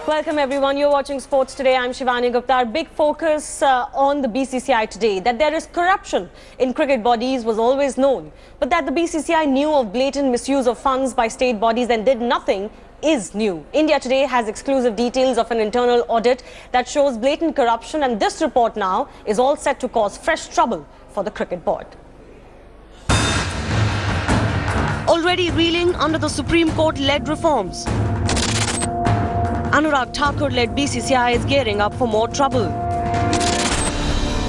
Welcome everyone. You're watching Sports Today. I'm Shivani Gupta. Our big focus on the BCCI today. That there is corruption in cricket bodies was always known. But that the BCCI knew of blatant misuse of funds by state bodies and did nothing is new. India Today has exclusive details of an internal audit that shows blatant corruption, and this report now is all set to cause fresh trouble for the cricket board. Already reeling under the Supreme Court-led reforms, Anurag Thakur-led BCCI is gearing up for more trouble.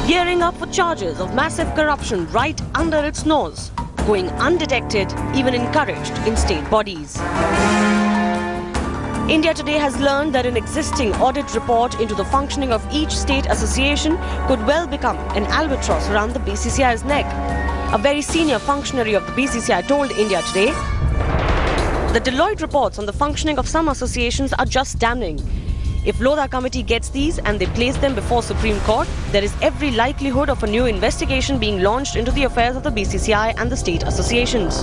Gearing up for charges of massive corruption right under its nose, going undetected, even encouraged in state bodies. India Today has learned that an existing audit report into the functioning of each state association could well become an albatross around the BCCI's neck. A very senior functionary of the BCCI told India Today, the Deloitte reports on the functioning of some associations are just damning. If Lodha committee gets these and they place them before Supreme Court, there is every likelihood of a new investigation being launched into the affairs of the BCCI and the state associations.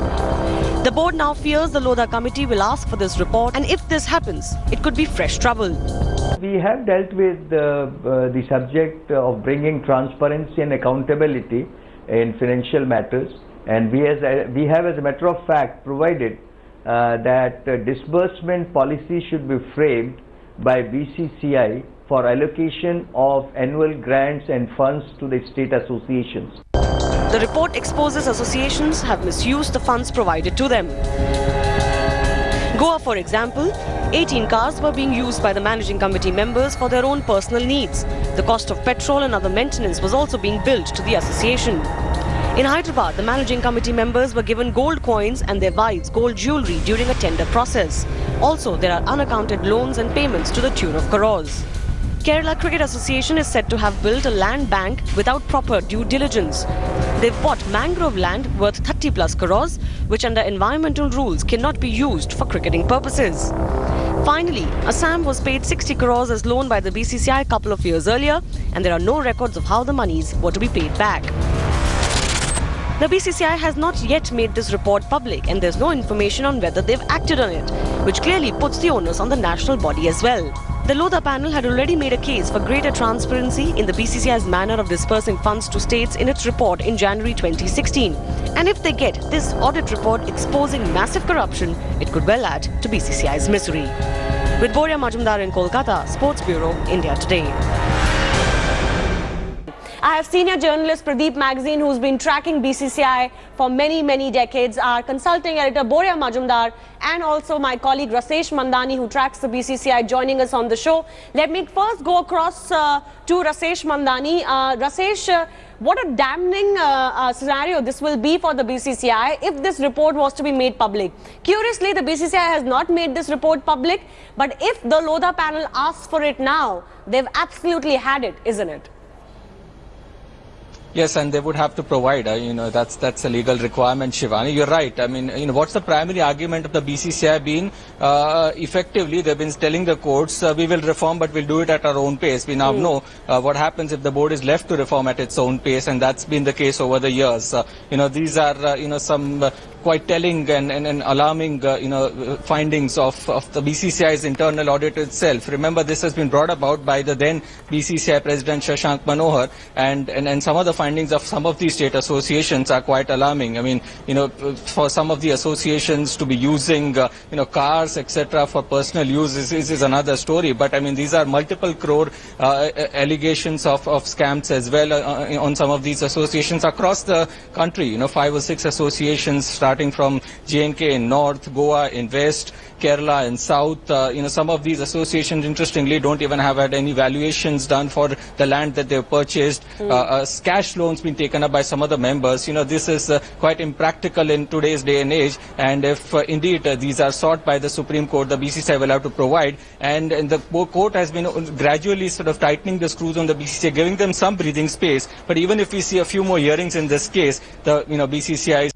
The board now fears the Lodha committee will ask for this report, and if this happens, it could be fresh trouble. We have dealt with the subject of bringing transparency and accountability in financial matters, and we have as a matter of fact provided that disbursement policy should be framed by BCCI for allocation of annual grants and funds to the state associations. The report exposes associations have misused the funds provided to them. Goa, for example, 18 cars were being used by the managing committee members for their own personal needs. The cost of petrol and other maintenance was also being billed to the association. In Hyderabad, the managing committee members were given gold coins and their wives gold jewellery during a tender process. Also, there are unaccounted loans and payments to the tune of crores. Kerala Cricket Association is said to have built a land bank without proper due diligence. They've bought mangrove land worth 30 plus crores, which under environmental rules cannot be used for cricketing purposes. Finally, Assam was paid 60 crores as loan by the BCCI a couple of years earlier, and there are no records of how the monies were to be paid back. The BCCI has not yet made this report public, and there's no information on whether they've acted on it, which clearly puts the onus on the national body as well. The Lodha panel had already made a case for greater transparency in the BCCI's manner of dispersing funds to states in its report in January 2016. And if they get this audit report exposing massive corruption, it could well add to BCCI's misery. With Boria Majumdar in Kolkata, Sports Bureau, India Today. I have senior journalist Pradeep Magazine, who's been tracking BCCI for many decades, our consulting editor Boria Majumdar, and also my colleague Rasesh Mandani, who tracks the BCCI, joining us on the show. Let me first go across to Rasesh Mandani. Rasesh, what a damning scenario this will be for the BCCI if this report was to be made public. Curiously, the BCCI has not made this report public, but if the Lodha panel asks for it now, they've absolutely had it, isn't it? Yes, and they would have to provide, that's a legal requirement, Shivani. You're right. I mean, what's the primary argument of the BCCI been? Effectively, they've been telling the courts, we will reform, but we'll do it at our own pace. We now know what happens if the board is left to reform at its own pace, and that's been the case over the years. These are, some quite telling and alarming, findings of the BCCI's internal audit itself. Remember, this has been brought about by the then BCCI President Shashank Manohar, and some of the findings of some of these state associations are quite alarming. I mean, for some of the associations to be using, cars, etc., for personal use is another story. But I mean, these are multiple crore allegations of scams as well on some of these associations across the country. 5 or 6 associations starting from J&K in North, Goa in West, Kerala in South. Some of these associations, interestingly, don't even have had any valuations done for the land that they've purchased. Cash loans been taken up by some of the members. This is quite impractical in today's day and age. And if indeed these are sought by the Supreme Court, the BCCI will have to provide. And the court has been gradually sort of tightening the screws on the BCCI, giving them some breathing space. But even if we see a few more hearings in this case, the BCCI is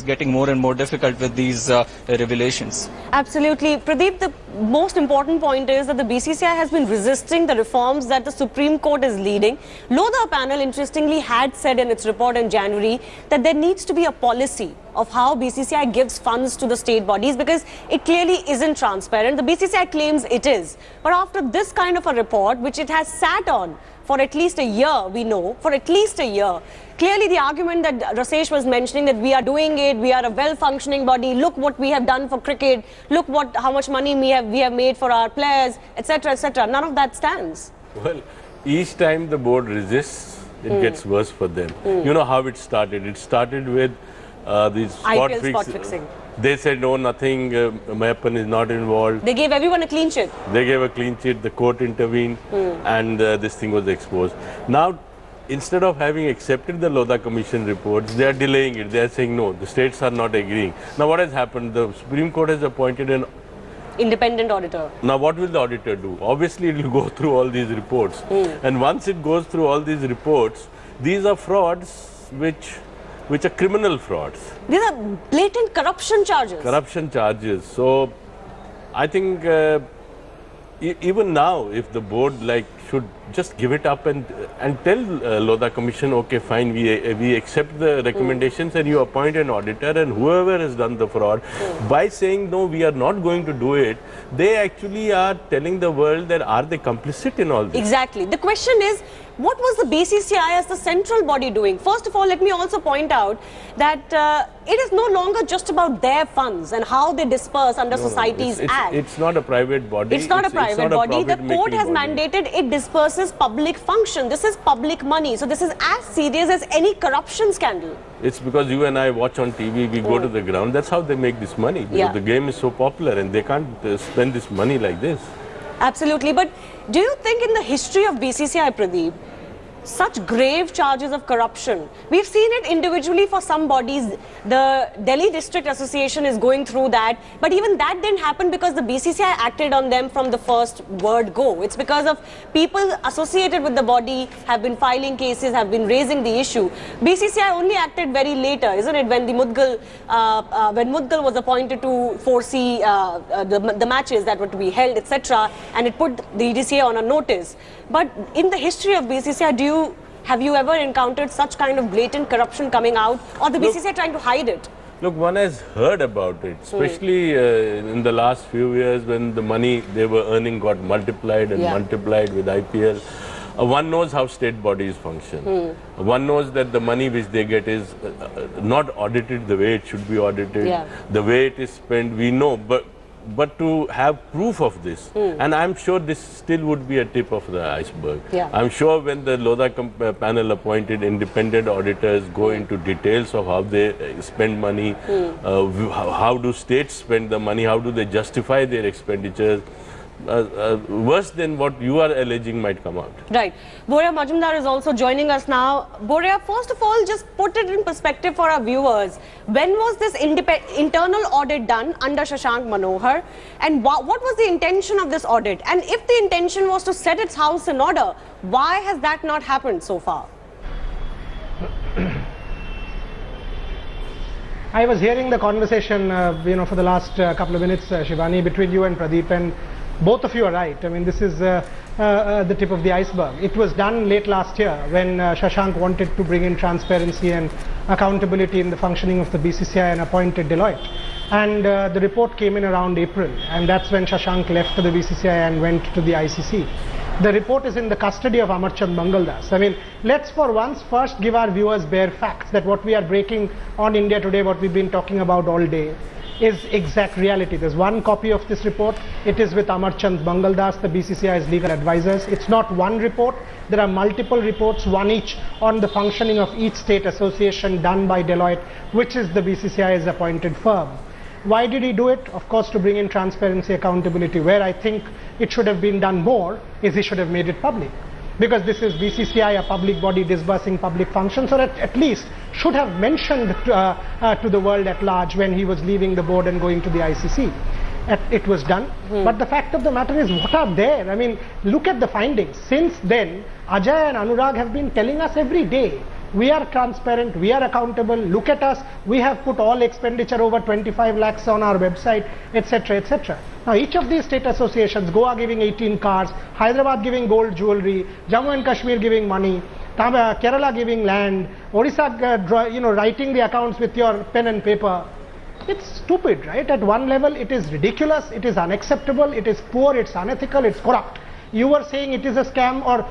getting more and more difficult with these revelations. Absolutely. Pradeep, the most important point is that the BCCI has been resisting the reforms that the Supreme Court is leading. Lodha panel, interestingly, had said in its report in January that there needs to be a policy of how BCCI gives funds to the state bodies, because it clearly isn't transparent. The BCCI claims it is. But after this kind of a report, which it has sat on for at least a year, we know, for at least a year, clearly the argument that Rasesh was mentioning, that we are doing it, we are a well-functioning body, look what we have done for cricket, look how much money we have made for our players, etc., etc. None of that stands. Well, each time the board resists, it gets worse for them. You know how it started. It started with these spot fixing. They said, no, nothing, Mayappan is not involved. They gave everyone a clean sheet. They gave a clean sheet, the court intervened, and this thing was exposed. Now, instead of having accepted the Lodha Commission reports, they are delaying it. They are saying, no, the states are not agreeing. Now, what has happened? The Supreme Court has appointed an independent auditor. Now, what will the auditor do? Obviously, it will go through all these reports. And once it goes through all these reports, these are frauds which are criminal frauds. These are blatant corruption charges. Corruption charges. So, I think even now, if the board should just give it up and tell Lodha Commission, okay, fine, we accept the recommendations and you appoint an auditor, and whoever has done the fraud, by saying no, we are not going to do it, they actually are telling the world that are they complicit in all this? Exactly. The question is, what was the BCCI as the central body doing? First of all, let me also point out that it is no longer just about their funds and how they disperse under Societies Act. It's not a private body. It's not a private body. The court has mandated it disperses public function. This is public money. So this is as serious as any corruption scandal. It's because you and I watch on TV, we go to the ground. That's how they make this money. Because the game is so popular and they can't spend this money like this. Absolutely. But do you think in the history of BCCI, Pradeep, such grave charges of corruption, we've seen it individually for some bodies. The Delhi District Association is going through that, but even that didn't happen because the BCCI acted on them from the first word go. It's because of people associated with the body have been filing cases, have been raising the issue. BCCI only acted very later, isn't it, when the when Mudgal was appointed to foresee the matches that were to be held, etc., and it put the DDCA on a notice. But in the history of BCCI, have you ever encountered such kind of blatant corruption coming out, or the BCCI trying to hide it? Look, one has heard about it, especially in the last few years when the money they were earning got multiplied and multiplied with IPL. One knows how state bodies function. One knows that the money which they get is not audited the way it should be audited, the way it is spent, we know. But to have proof of this, and I'm sure this still would be a tip of the iceberg. I'm sure when the Lodha panel appointed independent auditors go into details of how they spend money, how do states spend the money, how do they justify their expenditures, worse than what you are alleging might come out. Right. Boria Majumdar is also joining us now. Boria, first of all, just put it in perspective for our viewers. When was this internal audit done under Shashank Manohar? And what was the intention of this audit? And if the intention was to set its house in order, why has that not happened so far? I was hearing the conversation, for the last couple of minutes, Shivani, between you and Pradeep, and both of you are right. I mean, this is the tip of the iceberg. It was done late last year when Shashank wanted to bring in transparency and accountability in the functioning of the BCCI and appointed Deloitte. And the report came in around April, and that's when Shashank left the BCCI and went to the ICC. The report is in the custody of Amarchand Mangaldas. I mean, let's for once first give our viewers bare facts that what we are breaking on India Today, what we've been talking about all day, is exact reality. There's one copy of this report. It is with Amarchand Mangaldas, the BCCI's legal advisors. It's not one report. There are multiple reports, one each, on the functioning of each state association done by Deloitte, which is the BCCI's appointed firm. Why did he do it? Of course, to bring in transparency, accountability. Where I think it should have been done more is he should have made it public. Because this is BCCI, a public body disbursing public functions, or at least should have mentioned to the world at large when he was leaving the board and going to the ICC. It was done. But the fact of the matter is, what are there? I mean, look at the findings. Since then, Ajay and Anurag have been telling us every day, we are transparent, we are accountable, look at us, we have put all expenditure over 25 lakhs on our website, etc., etc. Now, each of these state associations, Goa giving 18 cars, Hyderabad giving gold jewelry, Jammu and Kashmir giving money, Kerala giving land, Orissa writing the accounts with your pen and paper. It's stupid, right? At one level it is ridiculous, it is unacceptable, it is poor, it's unethical, it's corrupt. You were saying it is a scam or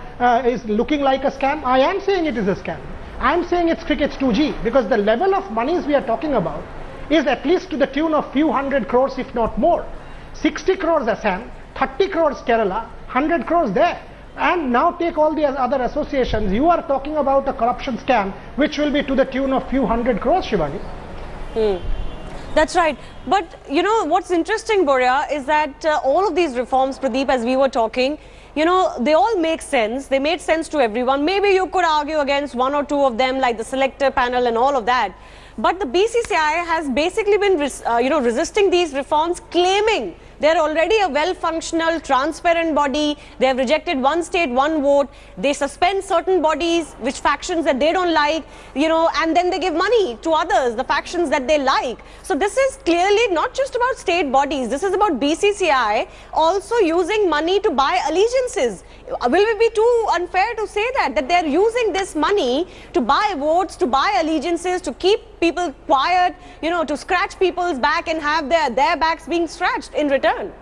is looking like a scam. I am saying it is a scam. I am saying it's cricket's 2G, because the level of monies we are talking about is at least to the tune of few hundred crores, if not more. 60 crores Assam, 30 crores Kerala, 100 crores there. And now take all the other associations. You are talking about a corruption scam which will be to the tune of few hundred crores, Shivani. That's right. But you know what's interesting, Boria, is that all of these reforms, Pradeep, as we were talking, you know, they all make sense. They made sense to everyone. Maybe you could argue against one or two of them, like the selector panel and all of that. But the BCCI has basically been, resisting these reforms, claiming they're already a well-functional, transparent body. They have rejected one state, one vote. They suspend certain bodies, which factions that they don't like, and then they give money to others, the factions that they like. So this is clearly not just about state bodies. This is about BCCI also using money to buy allegiances. Will it be too unfair to say that they're using this money to buy votes, to buy allegiances, to keep people quiet, to scratch people's back and have their backs being scratched in return?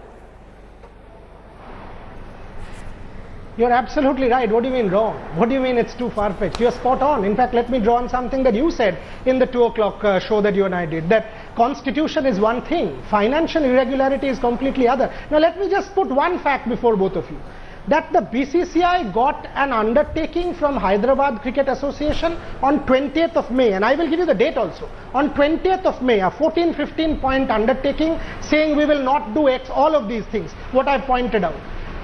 You're absolutely right. What do you mean wrong? What do you mean it's too far-fetched? You're spot on. In fact, let me draw on something that you said in the 2 o'clock show that you and I did, that constitution is one thing, financial irregularity is completely other. Now let me just put one fact before both of you, that the BCCI got an undertaking from Hyderabad Cricket Association on 20th of May, and I will give you the date also. On 20th of May, a 14-15 point undertaking saying we will not do X, all of these things, what I pointed out.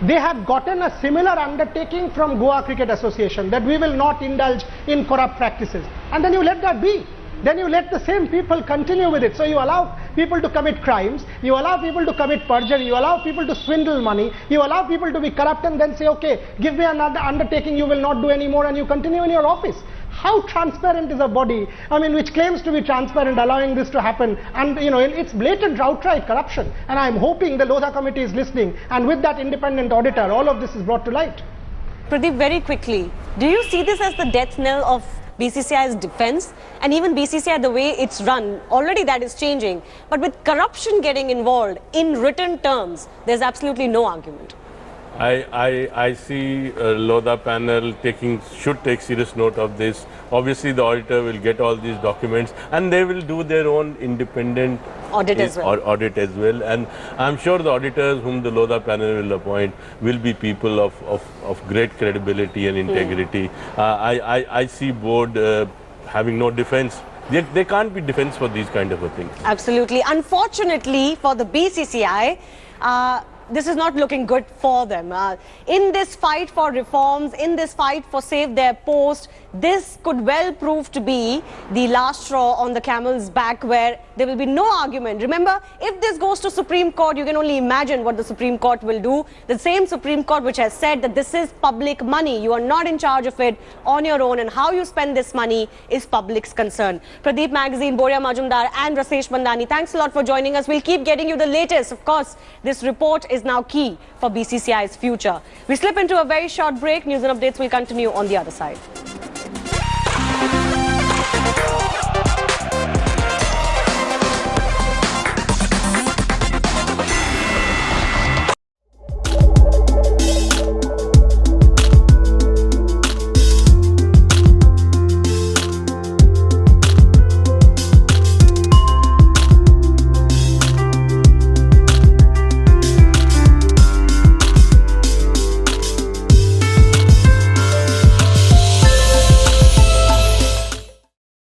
They have gotten a similar undertaking from Goa Cricket Association that we will not indulge in corrupt practices. And then you let that be. Then you let the same people continue with it. So you allow people to commit crimes, you allow people to commit perjury, you allow people to swindle money, you allow people to be corrupt, and then say, okay, give me another undertaking, you will not do any more, and you continue in your office. How transparent is a body, which claims to be transparent, allowing this to happen? And it's blatant, outright corruption. And I'm hoping the Lodha committee is listening, and with that independent auditor, all of this is brought to light. Pradeep, very quickly, do you see this as the death knell of BCCI's defense? And even BCCI, the way it's run, already that is changing. But with corruption getting involved in written terms, there's absolutely no argument. I see Lodha panel should take serious note of this. Obviously, the auditor will get all these documents and they will do their own independent audit as well. And I'm sure the auditors whom the Lodha panel will appoint will be people of great credibility and integrity. I see board having no defense. There can't be defense for these kind of things. Absolutely. Unfortunately for the BCCI, this is not looking good for them. In this fight for reforms, in this fight for save their post, this could well prove to be the last straw on the camel's back, where there will be no argument. Remember, if this goes to Supreme Court, you can only imagine what the Supreme Court will do. The same Supreme Court which has said that this is public money. You are not in charge of it on your own, and how you spend this money is public's concern. Pradeep Magazine, Boria Majumdar and Rasesh Bandani, thanks a lot for joining us. We'll keep getting you the latest. Of course, this report is now key for BCCI's future. We slip into a very short break. News and updates will continue on the other side.